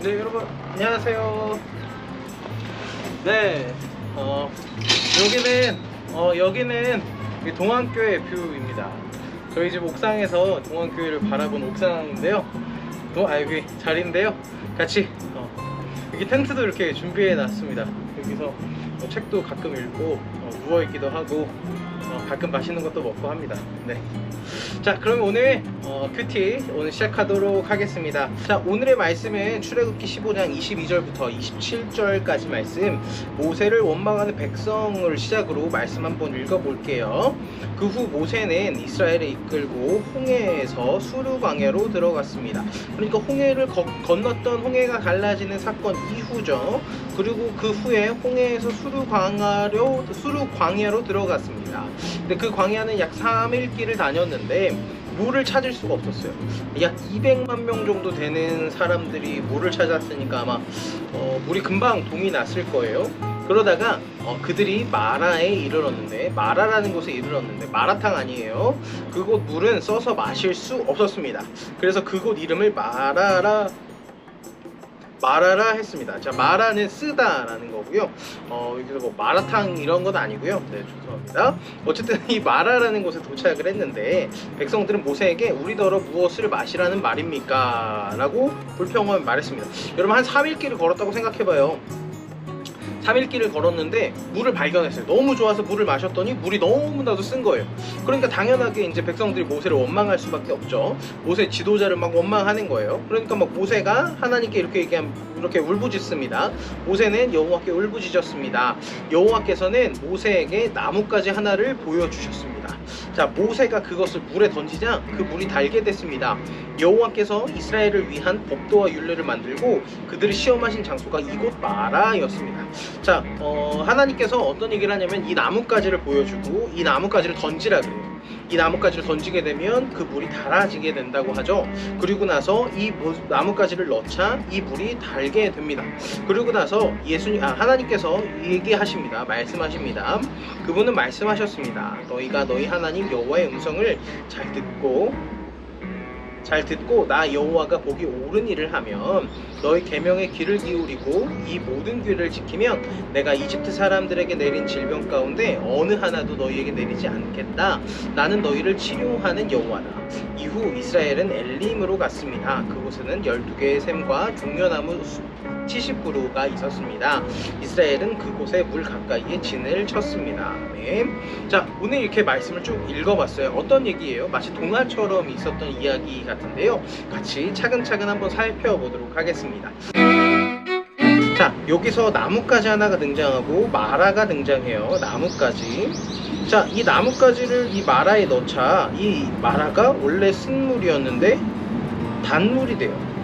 네, 여러분 안녕하세요. 네, 여기는 이 동안교회 뷰입니다. 저희 집 옥상에서 동안교회를 바라본 옥상인데요. 여기 자리인데요. 같이 여기 텐트도 이렇게 준비해 놨습니다. 여기서 책도 가끔 읽고 누워 있기도 하고 가끔 맛있는 것도 먹고 합니다. 네. 자, 그럼 오늘 큐티 오늘 시작하도록 하겠습니다. 자, 오늘의 말씀은 출애굽기 15장 22절부터 27절까지 말씀, 모세를 원망하는 백성을 시작으로 말씀 한번 읽어볼게요. 그 후 모세는 이스라엘을 이끌고 홍해에서 수르 광야로 들어갔습니다. 그러니까 홍해를 건넜던 홍해가 갈라지는 사건 이후죠. 그리고 그 후에 홍해에서 수르 광야로 들어갔습니다. 근데 그 광야는 약 3일 길을 다녔는데 물을 찾을 수가 없었어요. 약 200만 명 정도 되는 사람들이 물을 찾았으니까 아마 물이 금방 동이 났을 거예요. 그러다가 그들이 마라에 이르렀는데, 마라라는 곳에 이르렀는데 마라탕 아니에요. 그곳 물은 써서 마실 수 없었습니다. 그래서 그곳 이름을 마라라 했습니다. 자, 마라는 쓰다라는 거고요. 여기서 뭐 마라탕 이런 건 아니고요. 네, 죄송합니다. 어쨌든 이 마라라는 곳에 도착을 했는데 백성들은 모세에게 우리더러 무엇을 마시라는 말입니까? 라고 불평하며 말했습니다. 여러분, 한 3일 길을 걸었다고 생각해봐요. 3일 길을 걸었는데 물을 발견했어요. 너무 좋아서 물을 마셨더니 물이 너무나도 쓴 거예요. 그러니까 당연하게 이제 백성들이 모세를 원망할 수밖에 없죠. 모세 지도자를 막 원망하는 거예요. 그러니까 막 모세가 하나님께 이렇게 울부짖습니다. 모세는 여호와께 울부짖었습니다. 여호와께서는 모세에게 나뭇가지 하나를 보여주셨습니다. 자, 모세가 그것을 물에 던지자 그 물이 달게 됐습니다. 여호와께서 이스라엘을 위한 법도와 율례를 만들고 그들을 시험하신 장소가 이곳 마라였습니다. 자, 하나님께서 어떤 얘기를 하냐면 이 나뭇가지를 보여주고 이 나뭇가지를 던지라 그래요. 이 나뭇가지를 던지게 되면 그 물이 달아지게 된다고 하죠. 그리고 나서 이 나뭇가지를 넣자 이 물이 달게 됩니다. 그리고 나서 하나님께서 얘기하십니다. 말씀하십니다. 그분은 말씀하셨습니다. 너희가 너희 하나님 여호와의 음성을 잘 듣고 나 여호와가 보기 옳은 일을 하면 너희 계명에 귀를 기울이고 이 모든 규례를 지키면 내가 이집트 사람들에게 내린 질병 가운데 어느 하나도 너희에게 내리지 않겠다. 나는 너희를 치료하는 여호와다. 이후 이스라엘은 엘림으로 갔습니다. 그곳에는 12개의 샘과 종려나무 70그루가 있었습니다. 이스라엘은 그곳에 물 가까이에 진을 쳤습니다. 네. 자, 오늘 이렇게 말씀을 쭉 읽어봤어요. 어떤 얘기예요? 마치 동화처럼 있었던 이야기 같은데요. 같이 차근차근 한번 살펴보도록 하겠습니다. 자, 여기서 나뭇가지 하나가 등장하고 마라가 등장해요. 나뭇가지. 자, 이 나뭇가지를 이 마라에 넣자 이 마라가 원래 쓴물이었는데 단물이 돼요.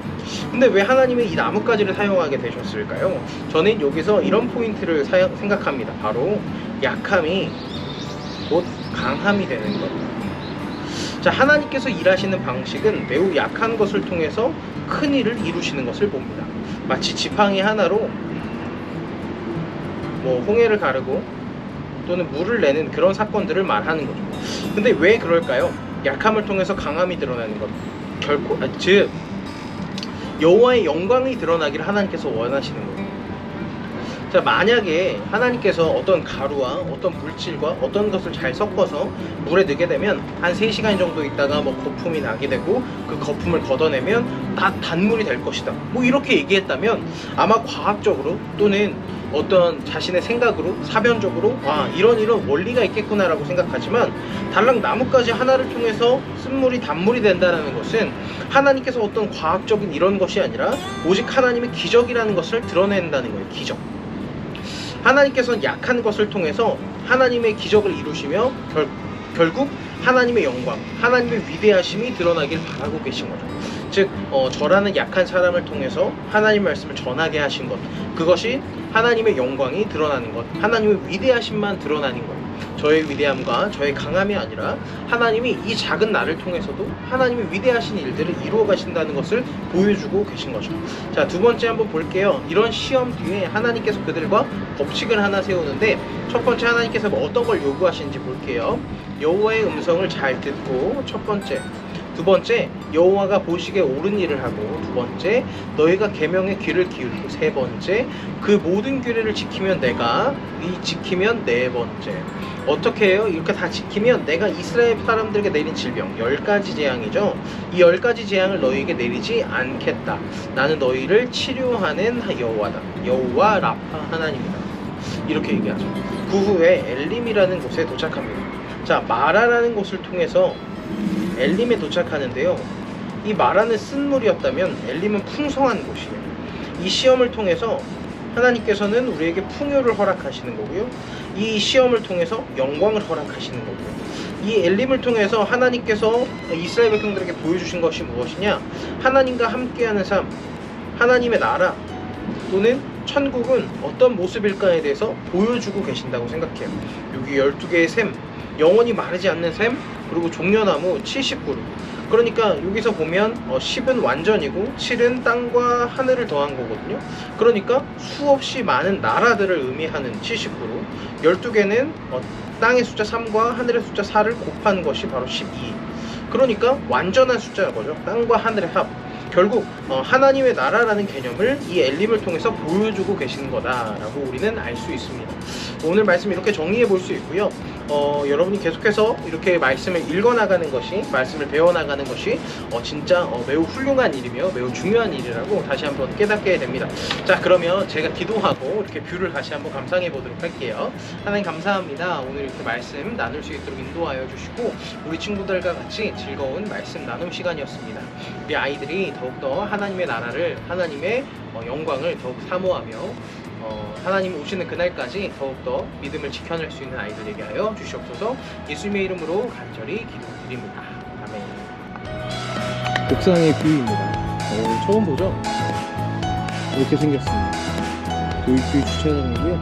근데 왜 하나님이 이 나뭇가지를 사용하게 되셨을까요? 저는 여기서 이런 포인트를 생각합니다. 바로 약함이 곧 강함이 되는 것. 자, 하나님께서 일하시는 방식은 매우 약한 것을 통해서 큰 일을 이루시는 것을 봅니다. 마치 지팡이 하나로 뭐 홍해를 가르고 또는 물을 내는 그런 사건들을 말하는 거죠. 근데 왜 그럴까요? 약함을 통해서 강함이 드러나는 것. 즉 여호와의 영광이 드러나기를 하나님께서 원하시는 거예요. 자, 만약에 하나님께서 어떤 가루와 어떤 물질과 어떤 것을 잘 섞어서 물에 넣게 되면 한 3시간 정도 있다가 뭐 거품이 나게 되고 그 거품을 걷어내면 다 단물이 될 것이다. 뭐 이렇게 얘기했다면 아마 과학적으로 또는 어떤 자신의 생각으로 사변적으로 이런 원리가 있겠구나라고 생각하지만 달랑 나뭇가지 하나를 통해서 쓴물이 단물이 된다는 것은 하나님께서 어떤 과학적인 이런 것이 아니라 오직 하나님의 기적이라는 것을 드러낸다는 거예요. 기적. 하나님께서는 약한 것을 통해서 하나님의 기적을 이루시며 결국 하나님의 영광, 하나님의 위대하심이 드러나길 바라고 계신 거죠. 즉 저라는 약한 사람을 통해서 하나님 말씀을 전하게 하신 것, 그것이 하나님의 영광이 드러나는 것, 하나님의 위대하심만 드러나는 것. 저의 위대함과 저의 강함이 아니라 하나님이 이 작은 나를 통해서도 하나님의 위대하신 일들을 이루어 가신다는 것을 보여주고 계신 거죠. 자, 두 번째 한번 볼게요. 이런 시험 뒤에 하나님께서 그들과 법칙을 하나 세우는데, 첫 번째 하나님께서 어떤 걸 요구하시는지 볼게요. 여호와의 음성을 잘 듣고, 첫 번째. 두 번째, 여호와가 보시기에 옳은 일을 하고, 두 번째, 너희가 계명에 귀를 기울이고, 세 번째, 그 모든 규례를 지키면 내가, 이 지키면 네 번째. 어떻게 해요? 이렇게 다 지키면 내가 이스라엘 사람들에게 내린 질병, 10가지 재앙이죠. 이 10가지 재앙을 너희에게 내리지 않겠다. 나는 너희를 치료하는 여호와다. 여호와 라파 하나님이다. 이렇게 얘기하죠. 그 후에 엘림이라는 곳에 도착합니다. 자, 마라라는 곳을 통해서 엘림에 도착하는데요. 이 마라는 쓴물이었다면 엘림은 풍성한 곳이에요. 이 시험을 통해서 하나님께서는 우리에게 풍요를 허락하시는 거고요. 이 시험을 통해서 영광을 허락하시는 거고요. 이 엘림을 통해서 하나님께서 이스라엘 백성들에게 보여주신 것이 무엇이냐? 하나님과 함께하는 삶, 하나님의 나라 또는 천국은 어떤 모습일까에 대해서 보여주고 계신다고 생각해요. 여기 12개의 샘, 영원히 마르지 않는 샘, 그리고 종려나무 70그루. 그러니까 여기서 보면 10은 완전이고 7은 땅과 하늘을 더한 거거든요. 그러니까 수없이 많은 나라들을 의미하는 70그루, 12개는 땅의 숫자 3과 하늘의 숫자 4를 곱한 것이 바로 12. 그러니까 완전한 숫자인 거죠. 땅과 하늘의 합. 결국 하나님의 나라라는 개념을 이 엘림을 통해서 보여주고 계시는 거다라고 우리는 알 수 있습니다. 오늘 말씀 이렇게 정리해 볼 수 있고요. 여러분이 계속해서 이렇게 말씀을 읽어나가는 것이, 말씀을 배워나가는 것이 진짜 매우 훌륭한 일이며 매우 중요한 일이라고 다시 한번 깨닫게 됩니다. 자, 그러면 제가 기도하고 이렇게 뷰를 다시 한번 감상해 보도록 할게요. 하나님 감사합니다. 오늘 이렇게 말씀 나눌 수 있도록 인도하여 주시고 우리 친구들과 같이 즐거운 말씀 나눔 시간이었습니다. 우리 아이들이 더욱더 하나님의 나라를, 하나님의 영광을 더욱 사모하며 하나님 오시는 그날까지 더욱더 믿음을 지켜낼 수 있는 아이들에게 하여 주시옵소서. 예수님의 이름으로 간절히 기도드립니다. 아멘. 옥상의 뷰입니다. 처음 보죠? 이렇게 생겼습니다. 도입뷰 주차장이고요.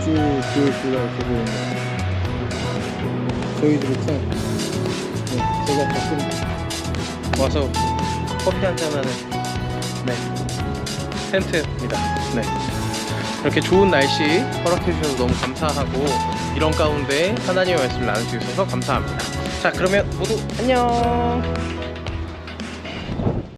쭉 뷰가 이렇게 보입니다. 저희들 옥상, 제가 가끔 와서 커피 한잔하는 텐트입니다. 이렇게 좋은 날씨 허락해 주셔서 너무 감사하고, 이런 가운데 하나님의 말씀을 나눌 수 있어서 감사합니다. 자, 그러면 모두 안녕.